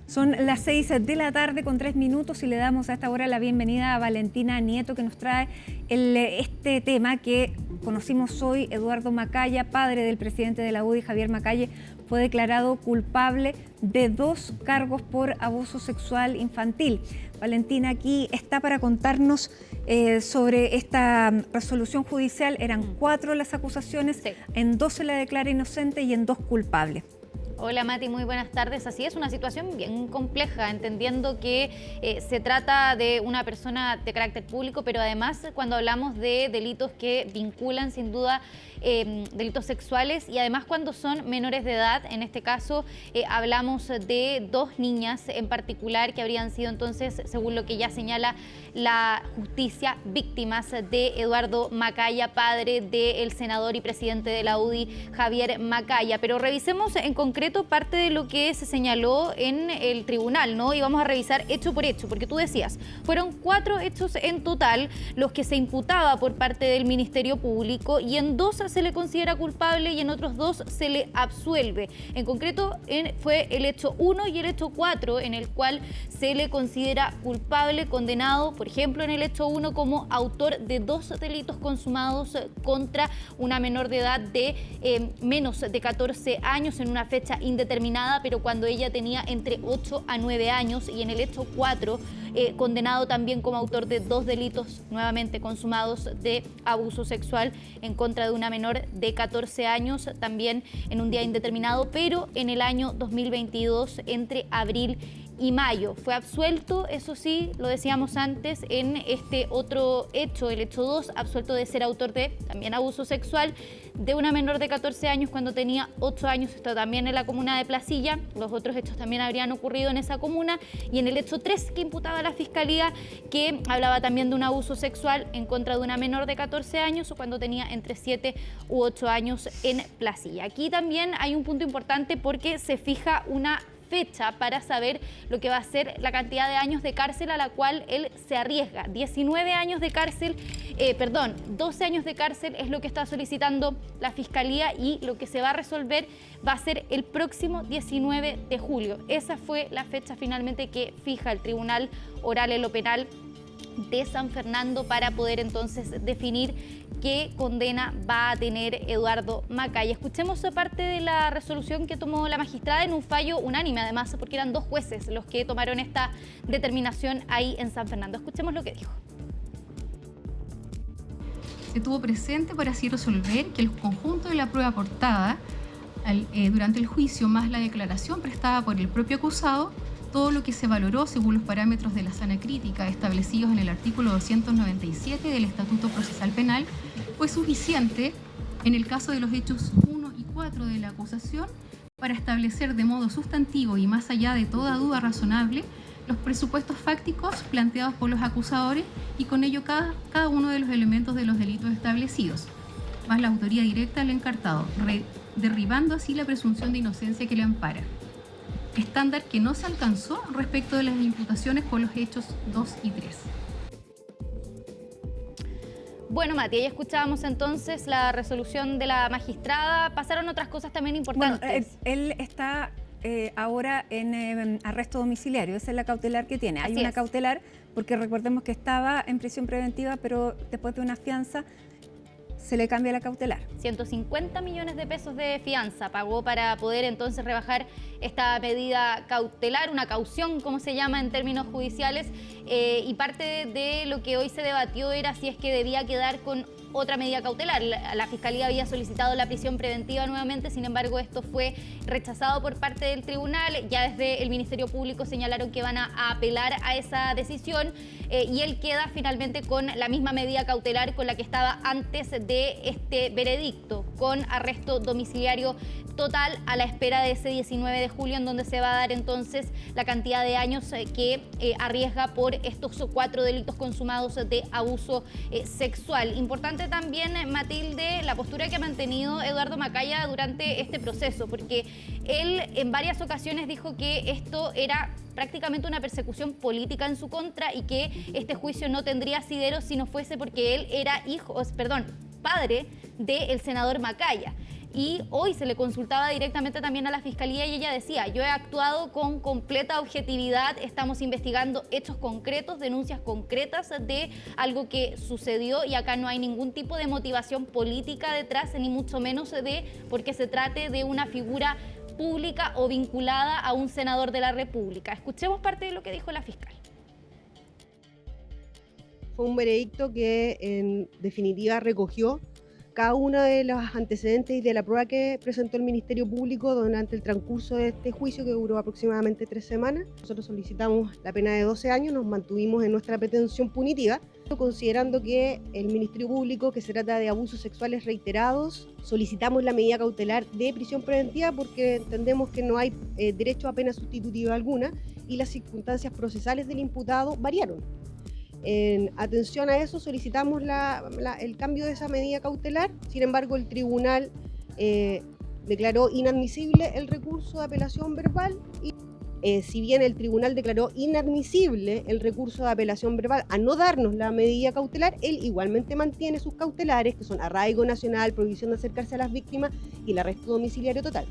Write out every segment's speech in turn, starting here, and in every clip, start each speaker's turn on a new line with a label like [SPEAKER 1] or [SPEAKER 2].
[SPEAKER 1] Son las 6 de la tarde con 3 minutos y le damos a esta hora la bienvenida a Valentina Nieto, que nos trae este tema que conocimos hoy. Eduardo Macaya, padre del presidente de la UDI, Javier Macaya, fue declarado culpable de 2 cargos por abuso sexual infantil. Valentina aquí está para contarnos sobre esta resolución judicial. Eran 4 las acusaciones, sí. En 2 se le declara inocente y en 2 culpable.
[SPEAKER 2] Hola Mati, muy buenas tardes. Así es, una situación bien compleja, entendiendo que se trata de una persona de carácter público, pero además cuando hablamos de delitos que vinculan sin duda delitos sexuales y además cuando son menores de edad, en este caso hablamos de 2 niñas en particular que habrían sido entonces, según lo que ya señala la justicia, víctimas de Eduardo Macaya, padre del senador y presidente de la UDI, Javier Macaya. Pero revisemos en concreto parte de lo que se señaló en el tribunal, ¿no? Y vamos a revisar hecho por hecho, porque tú decías, fueron 4 hechos en total los que se imputaba por parte del Ministerio Público y en 2 se le considera culpable y en otros 2 se le absuelve. En concreto fue el hecho 1 y el hecho 4 en el cual se le considera culpable, condenado, por ejemplo, en el hecho 1 como autor de 2 delitos consumados contra una menor de edad de menos de 14 años en una fecha indeterminada, pero cuando ella tenía entre 8 a 9 años, y en el hecho 4 condenado también como autor de 2 delitos nuevamente consumados de abuso sexual en contra de una menor de 14 años, también en un día indeterminado, pero en el año 2022 entre abril y mayo. Fue absuelto, eso sí, lo decíamos antes, en este otro hecho, el hecho 2, absuelto de ser autor de también abuso sexual de una menor de 14 años cuando tenía 8 años, esto también en la comuna de Placilla. Los otros hechos también habrían ocurrido en esa comuna. Y en el hecho 3 que imputaba la Fiscalía, que hablaba también de un abuso sexual en contra de una menor de 14 años o cuando tenía entre 7 u 8 años en Placilla. Aquí también hay un punto importante porque se fija una fecha para saber lo que va a ser la cantidad de años de cárcel a la cual él se arriesga. 19 años de cárcel, 12 años de cárcel es lo que está solicitando la Fiscalía y lo que se va a resolver va a ser el próximo 19 de julio. Esa fue la fecha finalmente que fija el Tribunal Oral en lo Penal de San Fernando para poder entonces definir qué condena va a tener Eduardo Macaya. Escuchemos parte de la resolución que tomó la magistrada en un fallo unánime, además, porque eran 2 jueces los que tomaron esta determinación ahí en San Fernando. Escuchemos lo que dijo.
[SPEAKER 3] Se tuvo presente para así resolver que el conjunto de la prueba aportada durante el juicio más la declaración prestada por el propio acusado, todo lo que se valoró según los parámetros de la sana crítica establecidos en el artículo 297 del Estatuto Procesal Penal, fue suficiente en el caso de los hechos 1 y 4 de la acusación para establecer de modo sustantivo y más allá de toda duda razonable los presupuestos fácticos planteados por los acusadores y con ello cada uno de los elementos de los delitos establecidos, más la autoría directa del encartado, derribando así la presunción de inocencia que le ampara. Estándar que no se alcanzó respecto de las imputaciones por los hechos 2 y 3.
[SPEAKER 2] Bueno, Mati, ahí escuchábamos entonces la resolución de la magistrada. Pasaron otras cosas también importantes.
[SPEAKER 1] Bueno, él está ahora en arresto domiciliario, esa es la cautelar que tiene. Hay una cautelar porque recordemos que estaba en prisión preventiva, pero después de una fianza se le cambia la cautelar.
[SPEAKER 2] 150 millones de pesos de fianza pagó para poder entonces rebajar esta medida cautelar, una caución como se llama en términos judiciales, y parte de lo que hoy se debatió era si es que debía quedar con otra medida cautelar. La Fiscalía había solicitado la prisión preventiva nuevamente, sin embargo esto fue rechazado por parte del tribunal. Ya desde el Ministerio Público señalaron que van a apelar a esa decisión y él queda finalmente con la misma medida cautelar con la que estaba antes de este veredicto, con arresto domiciliario total a la espera de ese 19 de julio en donde se va a dar entonces la cantidad de años que arriesga por estos 4 delitos consumados de abuso sexual. Importante también, Matilde, la postura que ha mantenido Eduardo Macaya durante este proceso, porque él en varias ocasiones dijo que esto era prácticamente una persecución política en su contra y que este juicio no tendría asidero si no fuese porque él era padre del senador Macaya. y hoy se le consultaba directamente también a la Fiscalía y ella decía: yo he actuado con completa objetividad, estamos investigando hechos concretos, denuncias concretas de algo que sucedió y acá no hay ningún tipo de motivación política detrás, ni mucho menos de porque se trate de una figura pública o vinculada a un senador de la República. Escuchemos parte de lo que dijo la fiscal.
[SPEAKER 4] Fue un veredicto que en definitiva recogió cada uno de los antecedentes y de la prueba que presentó el Ministerio Público durante el transcurso de este juicio, que duró aproximadamente 3 semanas. Nosotros solicitamos la pena de 12 años, nos mantuvimos en nuestra pretensión punitiva, considerando que el Ministerio Público, que se trata de abusos sexuales reiterados, solicitamos la medida cautelar de prisión preventiva porque entendemos que no hay derecho a pena sustitutiva alguna y las circunstancias procesales del imputado variaron. En atención a eso solicitamos el cambio de esa medida cautelar. Sin embargo, el tribunal declaró inadmisible el recurso de apelación verbal y si bien el tribunal declaró inadmisible el recurso de apelación verbal a no darnos la medida cautelar, él igualmente mantiene sus cautelares, que son arraigo nacional, prohibición de acercarse a las víctimas y el arresto domiciliario total.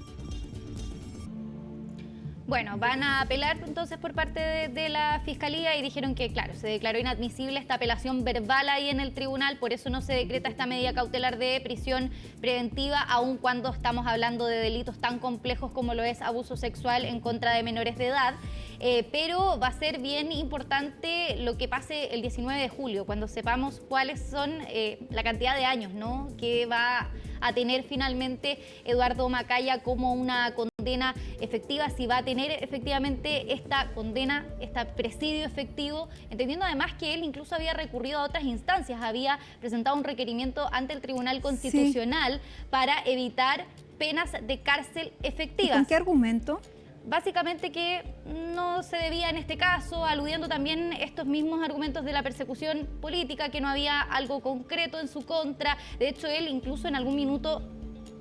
[SPEAKER 2] Bueno, van a apelar entonces por parte de la Fiscalía y dijeron que, claro, se declaró inadmisible esta apelación verbal ahí en el tribunal, por eso no se decreta esta medida cautelar de prisión preventiva, aun cuando estamos hablando de delitos tan complejos como lo es abuso sexual en contra de menores de edad. Pero va a ser bien importante lo que pase el 19 de julio, cuando sepamos cuáles son la cantidad de años, ¿no?, que va a tener finalmente Eduardo Macaya como una condena efectiva, si va a tener efectivamente esta condena, este presidio efectivo, entendiendo además que él incluso había recurrido a otras instancias, había presentado un requerimiento ante el Tribunal Constitucional para evitar penas de cárcel efectivas.
[SPEAKER 1] ¿Y con qué argumento?
[SPEAKER 2] Básicamente que no se debía en este caso, aludiendo también estos mismos argumentos de la persecución política, que no había algo concreto en su contra. De hecho, él incluso en algún minuto,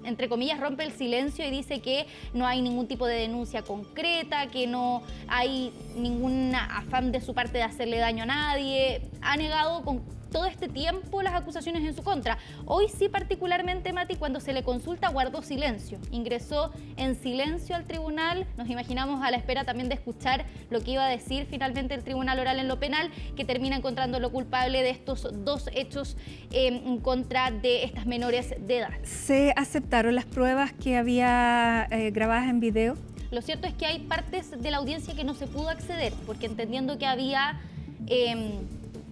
[SPEAKER 2] entre comillas, rompe el silencio y dice que no hay ningún tipo de denuncia concreta, que no hay ningún afán de su parte de hacerle daño a nadie. Ha negado con todo este tiempo las acusaciones en su contra. Hoy sí, particularmente, Mati, cuando se le consulta, guardó silencio. Ingresó en silencio al tribunal. Nos imaginamos a la espera también de escuchar lo que iba a decir finalmente el tribunal oral en lo penal, que termina encontrándolo culpable de estos 2 hechos en contra de estas menores de edad.
[SPEAKER 1] ¿Se aceptaron las pruebas que había grabadas en video?
[SPEAKER 2] Lo cierto es que hay partes de la audiencia que no se pudo acceder, porque entendiendo que había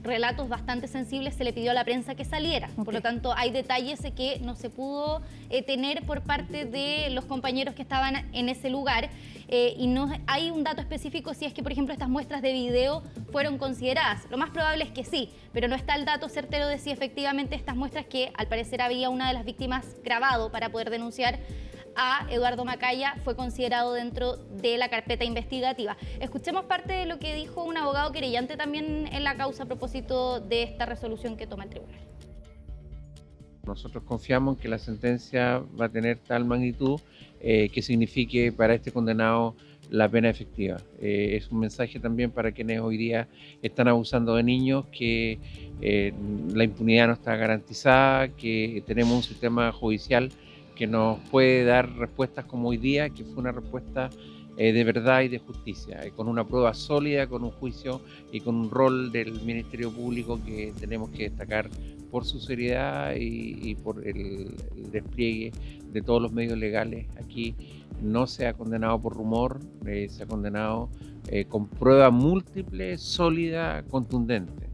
[SPEAKER 2] relatos bastante sensibles, se le pidió a la prensa que saliera. Por lo tanto, hay detalles que no se pudo tener por parte de los compañeros que estaban en ese lugar. Y no hay un dato específico si es que, por ejemplo, estas muestras de video fueron consideradas. Lo más probable es que sí, pero no está el dato certero de si efectivamente estas muestras, que al parecer había una de las víctimas grabado para poder denunciar a Eduardo Macaya, fue considerado dentro de la carpeta investigativa. Escuchemos parte de lo que dijo un abogado querellante también en la causa a propósito de esta resolución que toma el tribunal.
[SPEAKER 5] Nosotros confiamos en que la sentencia va a tener tal magnitud que signifique para este condenado la pena efectiva. Es un mensaje también para quienes hoy día están abusando de niños, que la impunidad no está garantizada, que tenemos un sistema judicial que nos puede dar respuestas como hoy día, que fue una respuesta de verdad y de justicia, con una prueba sólida, con un juicio y con un rol del Ministerio Público que tenemos que destacar por su seriedad y por el despliegue de todos los medios legales. Aquí no se ha condenado por rumor, se ha condenado con prueba múltiple, sólida, contundente.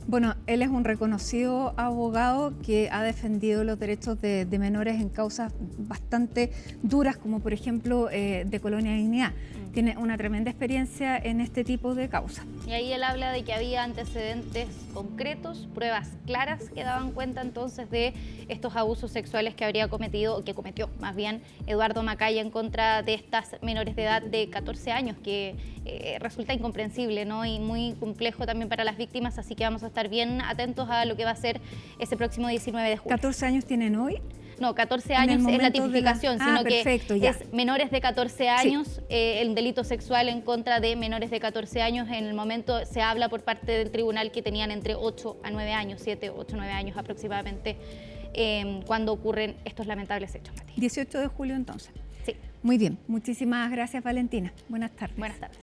[SPEAKER 1] Bueno, él es un reconocido abogado que ha defendido los derechos de menores en causas bastante duras, como por ejemplo de Colonia Dignidad. Tiene una tremenda experiencia en este tipo de causas.
[SPEAKER 2] Y ahí él habla de que había antecedentes concretos, pruebas claras que daban cuenta entonces de estos abusos sexuales que habría cometido, o que cometió más bien, Eduardo Macaya en contra de estas menores de edad de 14 años, que resulta incomprensible, ¿no?, y muy complejo también para las víctimas, así que vamos a estar bien atentos a lo que va a ser ese próximo 19 de julio.
[SPEAKER 1] ¿14 años tienen hoy?
[SPEAKER 2] No, 14 años es la tipificación, sino
[SPEAKER 1] perfecto,
[SPEAKER 2] que
[SPEAKER 1] ya.
[SPEAKER 2] es menores de 14 años, el delito sexual en contra de menores de 14 años. En el momento se habla por parte del tribunal que tenían entre 8 a 9 años, 7, 8, 9 años aproximadamente cuando ocurren estos lamentables hechos, Mati.
[SPEAKER 1] 18 de julio entonces.
[SPEAKER 2] Sí.
[SPEAKER 1] Muy bien, muchísimas gracias Valentina. Buenas tardes.
[SPEAKER 2] Buenas tardes.